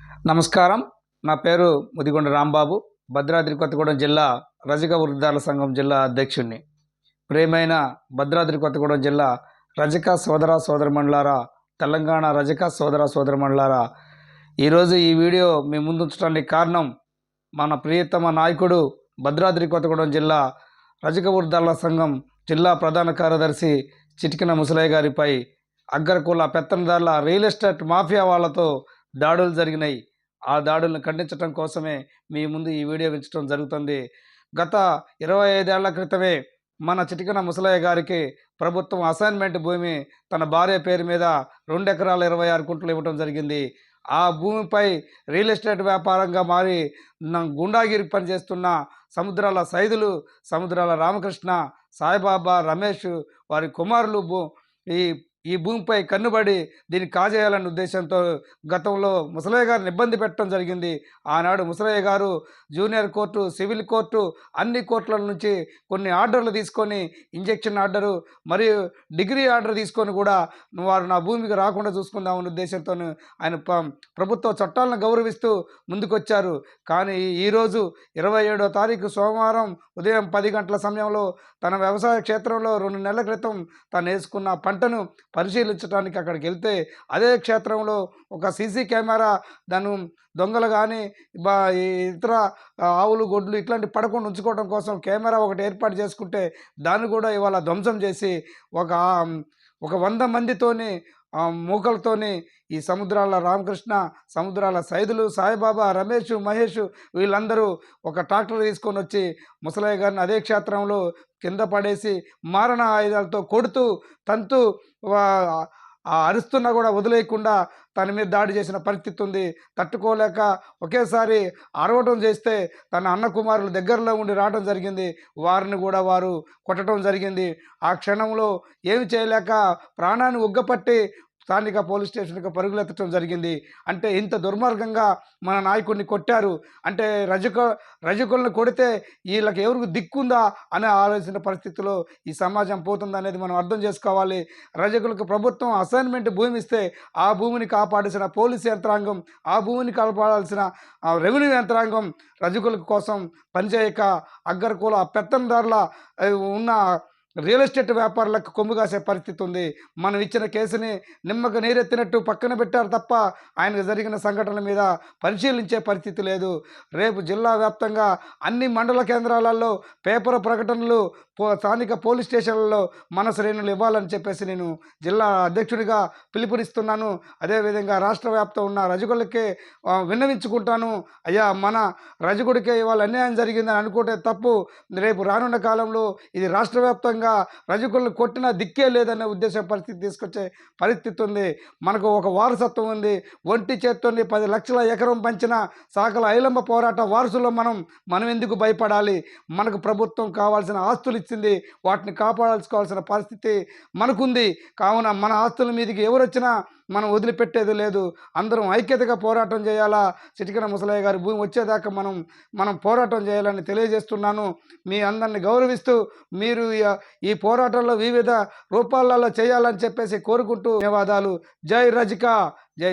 నమస్కారం. నా పేరు ముదిగొండ రాంబాబు. భద్రాద్రి కొత్తగూడెం జిల్లా రజక వృద్ధాల సంఘం జిల్లా అధ్యక్షుడిని. ప్రియమైన భద్రాద్రి కొత్తగూడెం జిల్లా రజక సోదర సోదరిమణులారా, తెలంగాణ రజక సోదర సోదరిమణులారా, ఈరోజు ఈ వీడియో మీ ముందుంచడానికి కారణం మన ప్రియతమ నాయకుడు భద్రాద్రి కొత్తగూడెం జిల్లా రజక వృద్ధాల సంఘం జిల్లా ప్రధాన కార్యదర్శి చిటికెన ముసలయ్య గారిపై అగ్రకుల పెత్తందారుల రియల్ ఎస్టేట్ మాఫియా వాళ్ళతో దాడులు జరిగినాయి. ఆ దాడులను ఖండించడం కోసమే మీ ముందు ఈ వీడియో ఉంచడం జరుగుతుంది. గత 25 ఏళ్ల క్రితమే మన చిటికెన ముసలయ్య గారికి ప్రభుత్వం అసైన్మెంట్ భూమి తన భార్య పేరు మీద 2 ఎకరాల 26 గుంటలు ఇవ్వడం జరిగింది. ఆ భూమిపై రియల్ ఎస్టేట్ వ్యాపారంగా మారి గుండాగిరి పనిచేస్తున్న సముద్రాల సైదులు, సముద్రాల రామకృష్ణ, సాయిబాబా, రమేష్ వారి కుమారులు ఈ ఈ భూమిపై కన్నుబడి దీన్ని కాజేయాలనే ఉద్దేశంతో గతంలో ముసలయ్య గారిని ఇబ్బంది పెట్టడం జరిగింది. ఆనాడు ముసలయ్య గారు జూనియర్ కోర్టు, సివిల్ కోర్టు, అన్ని కోర్టుల నుంచి కొన్ని ఆర్డర్లు తీసుకొని, ఇంజెక్షన్ ఆర్డరు మరియు డిగ్రీ ఆర్డర్ తీసుకొని కూడా వారు నా భూమికి రాకుండా చూసుకుందామనే ఉద్దేశంతో ఆయన ప్రభుత్వ చట్టాలను గౌరవిస్తూ ముందుకొచ్చారు. కానీ ఈరోజు 27వ తారీఖు సోమవారం ఉదయం 10 గంటల సమయంలో తన వ్యవసాయ క్షేత్రంలో 2 నెలల క్రితం తను వేసుకున్న పంటను పరిశీలించడానికి అక్కడికి వెళ్తే అదే క్షేత్రంలో ఒక సీసీ కెమెరా దాన్ని దొంగలు కానీ ఇతర ఆవులు, గొడ్లు ఇట్లాంటి పడకుండా ఉంచుకోవడం కోసం కెమెరా ఒకటి ఏర్పాటు చేసుకుంటే దాన్ని కూడా ఇవాళ ధ్వంసం చేసి ఒక 100 మందితోని మూకలతోని ఈ సముద్రాల రామకృష్ణ, సముద్రాల సైదులు, సాయిబాబా, రమేష్, మహేష్ వీళ్ళందరూ ఒక ట్రాక్టర్ తీసుకొని వచ్చి ముసలయ్య గారిని అదే క్షేత్రంలో కింద పడేసి మారణ ఆయుధాలతో కొడుతూ తంతు అరుస్తున్నా కూడా వదిలేయకుండా తన మీద దాడి చేసిన పరిస్థితి ఉంది. తట్టుకోలేక ఒకేసారి అరవటం చేస్తే తన అన్న కుమారులు దగ్గరలో ఉండి రావడం జరిగింది. వారిని కూడా వారు కొట్టడం జరిగింది. ఆ క్షణంలో ఏమి చేయలేక ప్రాణాన్ని ఉగ్గపట్టి స్థానిక పోలీస్ స్టేషన్కి పరుగులెత్తడం జరిగింది. అంటే ఇంత దుర్మార్గంగా మన నాయకుడిని కొట్టారు అంటే రజకులను కొడితే వీళ్ళకి ఎవరికి దిక్కుందా అనే ఆలోచన పరిస్థితిలో ఈ సమాజం పోతుందనేది మనం అర్థం చేసుకోవాలి. రజకులకు ప్రభుత్వం అసైన్మెంట్ భూమి ఇస్తే ఆ భూమిని కాపాడాల్సిన పోలీసు యంత్రాంగం, ఆ భూమిని కాపాడాల్సిన రెవెన్యూ యంత్రాంగం రజకుల కోసం పనిచేయక అగ్రకుల పెత్తందారుల ఉన్న రియల్ ఎస్టేట్ వ్యాపారులకు కొమ్ము కాసే పరిస్థితి ఉంది. మనం ఇచ్చిన కేసుని నిమ్మకు నీరెత్తినట్టు పక్కన పెట్టారు తప్ప ఆయనకు జరిగిన సంఘటనల మీద పరిశీలించే పరిస్థితి లేదు. రేపు జిల్లా వ్యాప్తంగా అన్ని మండల కేంద్రాలలో పేపర్ ప్రకటనలు, స్థానిక పోలీస్ స్టేషన్లలో మన శ్రేణులు ఇవ్వాలని చెప్పేసి నేను జిల్లా అధ్యక్షుడిగా పిలుపునిస్తున్నాను. అదేవిధంగా రాష్ట్ర వ్యాప్తం ఉన్న రజకులకే విన్నవించుకుంటాను. అయ్యా, మన రజకుడికే ఇవాళ అన్యాయం జరిగిందని అనుకుంటే తప్పు. రేపు రానున్న కాలంలో ఇది రాష్ట్ర వ్యాప్తంగా రజకులను కొట్టిన దిక్కే లేదనే ఉద్దేశం పరిస్థితి తీసుకొచ్చే పరిస్థితి ఉంది. మనకు ఒక వారసత్వం ఉంది. ఒంటి చేత్తోని 10 లక్షల ఎకరం పంచిన సాకల ఐలమ్మ పోరాట వారసులో మనం ఎందుకు భయపడాలి? మనకు ప్రభుత్వం కావాల్సిన ఆస్తులు ఇచ్చింది, వాటిని కాపాడాల్సుకోవాల్సిన పరిస్థితి మనకుంది. కావున మన ఆస్తుల మీదకి ఎవరు వచ్చినా మనం వదిలిపెట్టేది లేదు. అందరం ఐక్యతగా పోరాటం చేయాలా. చిటికెన ముసలయ్య గారి భూమి వచ్చేదాకా మనం పోరాటం చేయాలని తెలియజేస్తున్నాను. మీ అందరిని గౌరవిస్తూ మీరు ఈ పోరాటంలో వివిధ రూపాలలో చేయాలని చెప్పేసి కోరుకుంటూ ధన్యవాదాలు. జై రజిక, జై